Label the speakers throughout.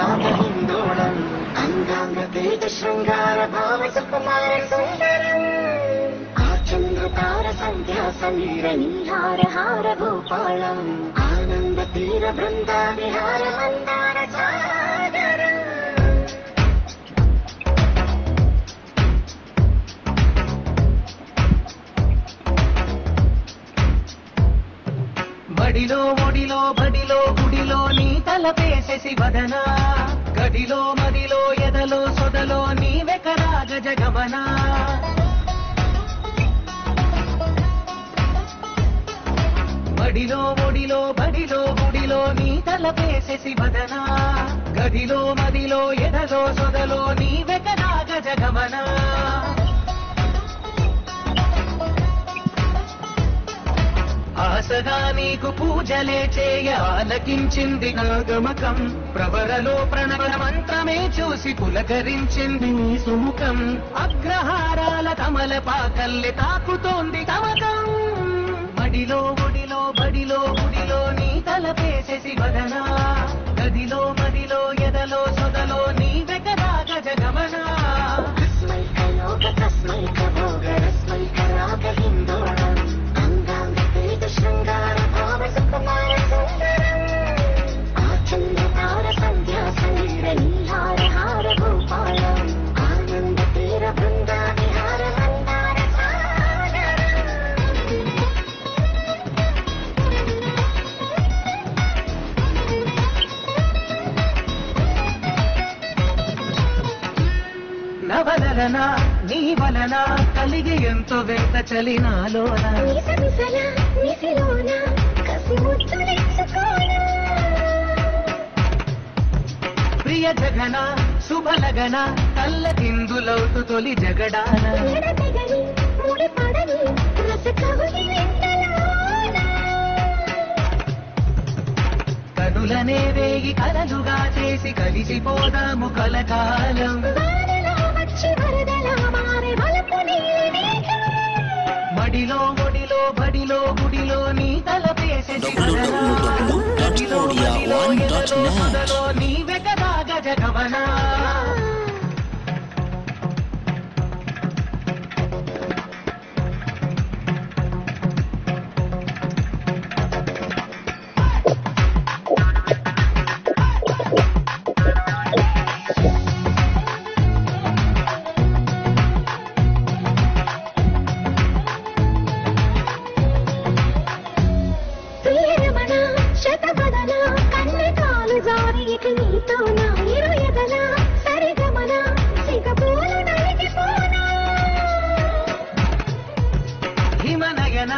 Speaker 1: రాగ హిందోళం అంగాంగ తేజ శృంగార భావ సుకుమార సుందరం ఆచంద్రతార సంధ్యా సమీర నీహార హార భూపాళం ఆనంద తీర బృందా విహార మందార సాగరం
Speaker 2: బడిలో ఒడిలో బడిలో గుడిలో నీ తలపేసేసి వదన గదిలో మదిలో ఎదలో సొదలో నీ వెకరాగ జగమన బడిలో ఒడిలో బడిలో గుడిలో నీ తలపేసేసి వదన గదిలో మదిలో ఎదలో సొదలో నీ వెకరాగ జగమన ఆశగా నీకు పూజలే చేయ ఆలకించింది నాగమకం ప్రవరలో ప్రణవ మంత్రమే చూసి పులకరించింది నీ సుముఖం అగ్రహారాల కమల పాకల్లె తాకుతోంది తమకం బడిలో ఒడిలో బడిలో గుడిలో నీ తలపేసేసి వదన గదిలో మదిలో ఎదలో సొదలో నీ వెకరాగ జగమన
Speaker 1: తస్మై భోగ రస్మై రాగ హిందోళం శృంగార భావ సుకుమార సుందరం ఆచంద్రతార సంధ్యా సమీర నీహార హార భూపాళం ఆనంద తీర బృందా విహార మందార
Speaker 2: నవలన నీ వలన కలిగి ఎంతో వెంట చలినాలోన ప్రియ జగన శుభలగన కళ్ళ కిందులవుతూ తొలి జగడాన కనులనే వేగి కలలుగా చేసి కలిసిపోదాము కలకాలం బడిలో ఒడిలో బడిలో గుడిలో నీ తలపేసేసి గదిలో మదిలో ఎదలో సొదలో నీ వెకరాగ జగమన హిమనయన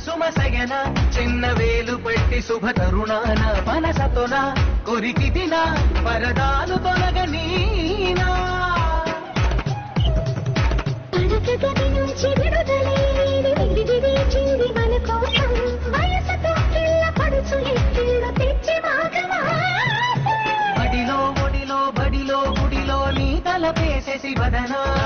Speaker 2: సుమసయన చిన్న వేలు పెట్టి శుభ తరుణాన మనసతోన కొరికి తిన పరదాలు తొలగనీనా బడిలో ఒడిలో బడిలో గుడిలో నీ తలపేసేసి వదనా